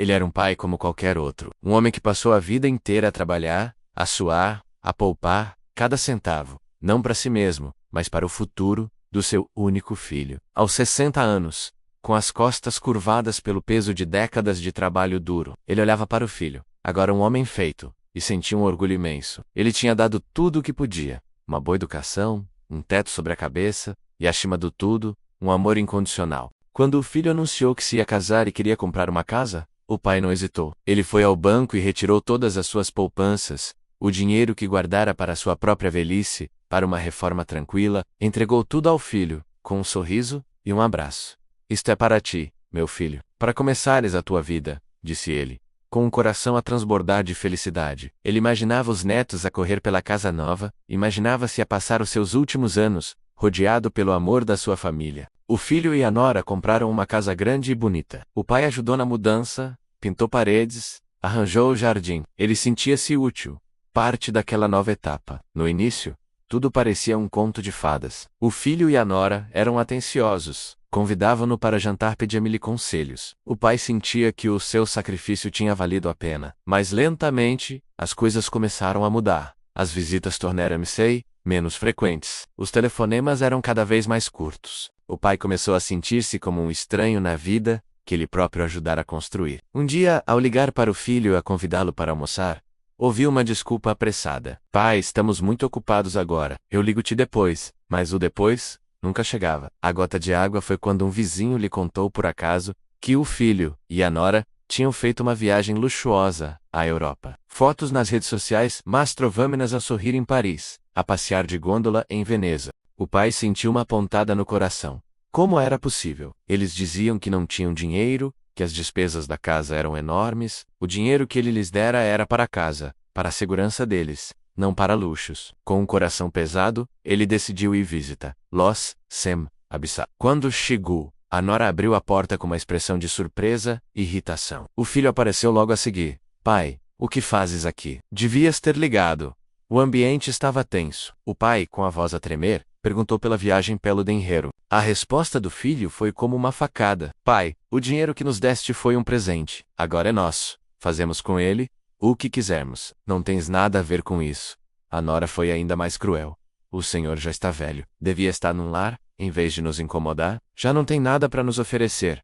Ele era um pai como qualquer outro. Um homem que passou a vida inteira a trabalhar, a suar, a poupar, cada centavo, não para si mesmo, mas para o futuro do seu único filho. Aos 60 anos, com as costas curvadas pelo peso de décadas de trabalho duro, ele olhava para o filho, agora um homem feito, e sentia um orgulho imenso. Ele tinha dado tudo o que podia: uma boa educação, um teto sobre a cabeça, e acima do tudo, um amor incondicional. Quando o filho anunciou que se ia casar e queria comprar uma casa, o pai não hesitou. Ele foi ao banco e retirou todas as suas poupanças, o dinheiro que guardara para sua própria velhice, para uma reforma tranquila, entregou tudo ao filho, com um sorriso e um abraço. Isto é para ti, meu filho, para começares a tua vida, disse ele, com um coração a transbordar de felicidade. Ele imaginava os netos a correr pela casa nova, imaginava-se a passar os seus últimos anos, rodeado pelo amor da sua família. O filho e a nora compraram uma casa grande e bonita. O pai ajudou na mudança, pintou paredes, arranjou o jardim. Ele sentia-se útil, parte daquela nova etapa. No início, tudo parecia um conto de fadas. O filho e a nora eram atenciosos, convidavam-no para jantar, pediam-lhe conselhos. O pai sentia que o seu sacrifício tinha valido a pena. Mas lentamente, as coisas começaram a mudar. As visitas tornaram-se menos frequentes. Os telefonemas eram cada vez mais curtos. O pai começou a sentir-se como um estranho na vida que ele próprio ajudara a construir. Um dia, ao ligar para o filho a convidá-lo para almoçar, ouviu uma desculpa apressada. Pai, estamos muito ocupados agora. Eu ligo-te depois. Mas o depois nunca chegava. A gota de água foi quando um vizinho lhe contou por acaso que o filho e a nora tinham feito uma viagem luxuosa à Europa. Fotos nas redes sociais mostram-nas a sorrir em Paris, a passear de gôndola em Veneza. O pai sentiu uma pontada no coração. Como era possível? Eles diziam que não tinham dinheiro, que as despesas da casa eram enormes, o dinheiro que ele lhes dera era para a casa, para a segurança deles, não para luxos. Com um coração pesado, ele decidiu ir visitar Los Sem Abissá. Quando chegou, a nora abriu a porta com uma expressão de surpresa e irritação. O filho apareceu logo a seguir. Pai, o que fazes aqui? Devias ter ligado. O ambiente estava tenso. O pai, com a voz a tremer, perguntou pela viagem pelo dinheiro. A resposta do filho foi como uma facada. Pai, o dinheiro que nos deste foi um presente. Agora é nosso. Fazemos com ele o que quisermos. Não tens nada a ver com isso. A nora foi ainda mais cruel. O senhor já está velho. Devia estar num lar, em vez de nos incomodar. Já não tem nada para nos oferecer.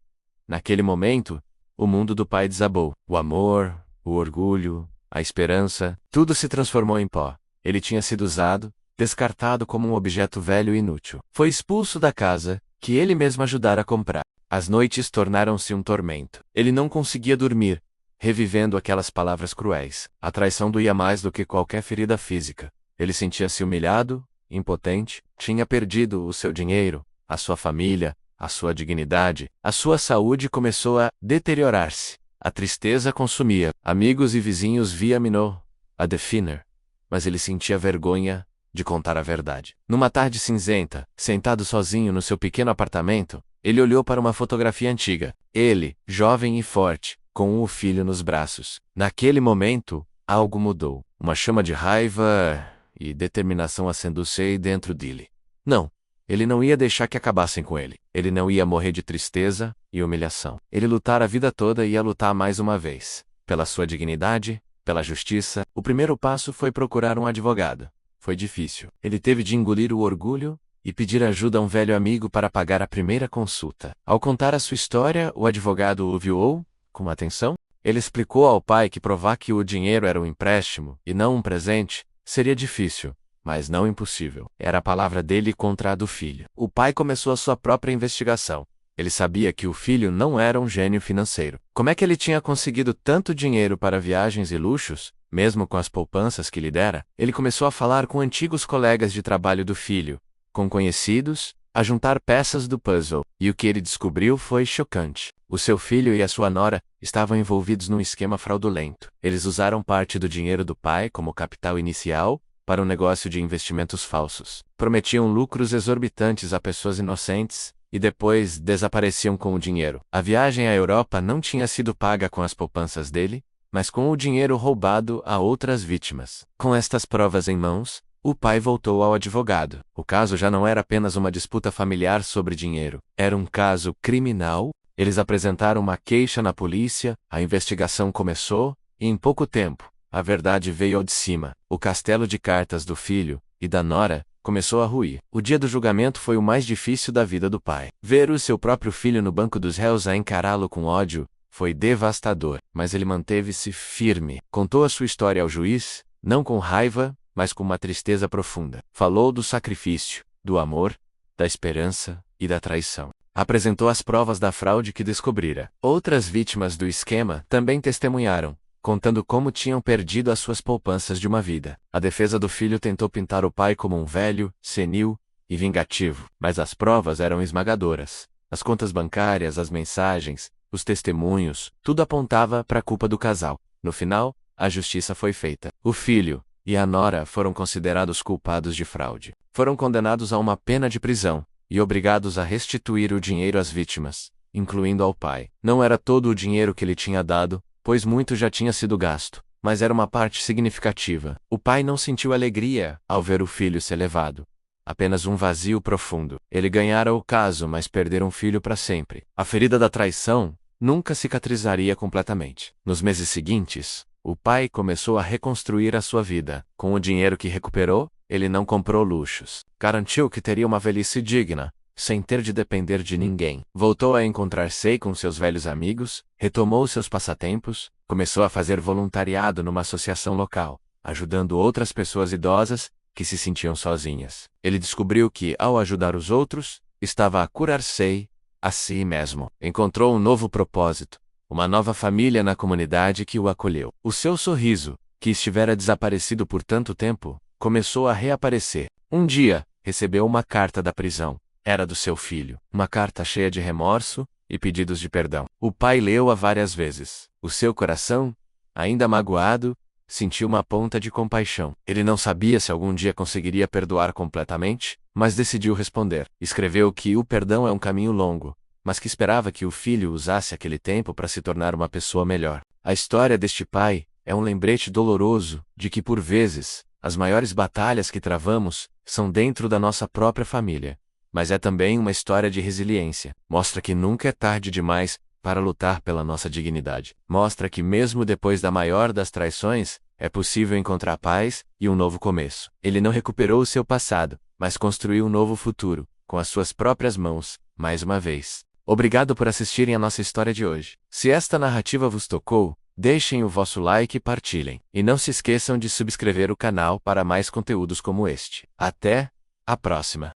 Naquele momento, o mundo do pai desabou. O amor, o orgulho, a esperança, tudo se transformou em pó. Ele tinha sido usado, descartado como um objeto velho e inútil. Foi expulso da casa, que ele mesmo ajudara a comprar. As noites tornaram-se um tormento. Ele não conseguia dormir, revivendo aquelas palavras cruéis. A traição doía mais do que qualquer ferida física. Ele sentia-se humilhado, impotente, tinha perdido o seu dinheiro, a sua família, a sua dignidade. A sua saúde começou a deteriorar-se. A tristeza consumia. Amigos e vizinhos viam-no a definir, mas ele sentia vergonha de contar a verdade. Numa tarde cinzenta, sentado sozinho no seu pequeno apartamento, ele olhou para uma fotografia antiga. Ele, jovem e forte, com o filho nos braços. Naquele momento, algo mudou. Uma chama de raiva e determinação acendeu-se dentro dele. Não, ele não ia deixar que acabassem com ele. Ele não ia morrer de tristeza e humilhação. Ele lutara a vida toda e ia lutar mais uma vez. Pela sua dignidade, pela justiça. O primeiro passo foi procurar um advogado. Foi difícil. Ele teve de engolir o orgulho e pedir ajuda a um velho amigo para pagar a primeira consulta. Ao contar a sua história, o advogado o ouviu com atenção. Ele explicou ao pai que provar que o dinheiro era um empréstimo e não um presente seria difícil, mas não impossível. Era a palavra dele contra a do filho. O pai começou a sua própria investigação. Ele sabia que o filho não era um gênio financeiro. Como é que ele tinha conseguido tanto dinheiro para viagens e luxos, mesmo com as poupanças que lhe dera? Ele começou a falar com antigos colegas de trabalho do filho, com conhecidos, a juntar peças do puzzle. E o que ele descobriu foi chocante. O seu filho e a sua nora estavam envolvidos num esquema fraudulento. Eles usaram parte do dinheiro do pai como capital inicial para um negócio de investimentos falsos. Prometiam lucros exorbitantes a pessoas inocentes e depois desapareciam com o dinheiro. A viagem à Europa não tinha sido paga com as poupanças dele, mas com o dinheiro roubado a outras vítimas. Com estas provas em mãos, o pai voltou ao advogado. O caso já não era apenas uma disputa familiar sobre dinheiro. Era um caso criminal Eles apresentaram uma queixa na polícia, a investigação começou, e em pouco tempo, a verdade veio ao de cima. O castelo de cartas do filho e da nora começou a ruir. O dia do julgamento foi o mais difícil da vida do pai. Ver o seu próprio filho no banco dos réus a encará-lo com ódio foi devastador, mas ele manteve-se firme. Contou a sua história ao juiz, não com raiva, mas com uma tristeza profunda. Falou do sacrifício, do amor, da esperança e da traição. Apresentou as provas da fraude que descobrira. Outras vítimas do esquema também testemunharam, contando como tinham perdido as suas poupanças de uma vida. A defesa do filho tentou pintar o pai como um velho, senil e vingativo, mas as provas eram esmagadoras. As contas bancárias, as mensagens, os testemunhos, tudo apontava para a culpa do casal. No final, a justiça foi feita. O filho e a nora foram considerados culpados de fraude. Foram condenados a uma pena de prisão e obrigados a restituir o dinheiro às vítimas, incluindo ao pai. Não era todo o dinheiro que ele tinha dado, pois muito já tinha sido gasto, mas era uma parte significativa. O pai não sentiu alegria ao ver o filho ser levado. Apenas um vazio profundo. Ele ganhara o caso, mas perdera um filho para sempre. A ferida da traição nunca cicatrizaria completamente. Nos meses seguintes, o pai começou a reconstruir a sua vida. Com o dinheiro que recuperou, ele não comprou luxos. Garantiu que teria uma velhice digna, sem ter de depender de ninguém. Voltou a encontrar-se com seus velhos amigos, retomou seus passatempos, começou a fazer voluntariado numa associação local, ajudando outras pessoas idosas que se sentiam sozinhas. Ele descobriu que, ao ajudar os outros, estava a curar-se a si mesmo. Encontrou um novo propósito, uma nova família na comunidade que o acolheu. O seu sorriso, que estivera desaparecido por tanto tempo, começou a reaparecer. Um dia, recebeu uma carta da prisão. Era do seu filho. Uma carta cheia de remorso e pedidos de perdão. O pai leu-a várias vezes. O seu coração, ainda magoado, sentiu uma ponta de compaixão. Ele não sabia se algum dia conseguiria perdoar completamente, mas decidiu responder. Escreveu que o perdão é um caminho longo, mas que esperava que o filho usasse aquele tempo para se tornar uma pessoa melhor. A história deste pai é um lembrete doloroso de que, por vezes, as maiores batalhas que travamos são dentro da nossa própria família. Mas é também uma história de resiliência. Mostra que nunca é tarde demais para lutar pela nossa dignidade. Mostra que mesmo depois da maior das traições, é possível encontrar paz e um novo começo. Ele não recuperou o seu passado, mas construiu um novo futuro, com as suas próprias mãos, mais uma vez. Obrigado por assistirem a nossa história de hoje. Se esta narrativa vos tocou, deixem o vosso like e partilhem. E não se esqueçam de subscrever o canal para mais conteúdos como este. Até a próxima!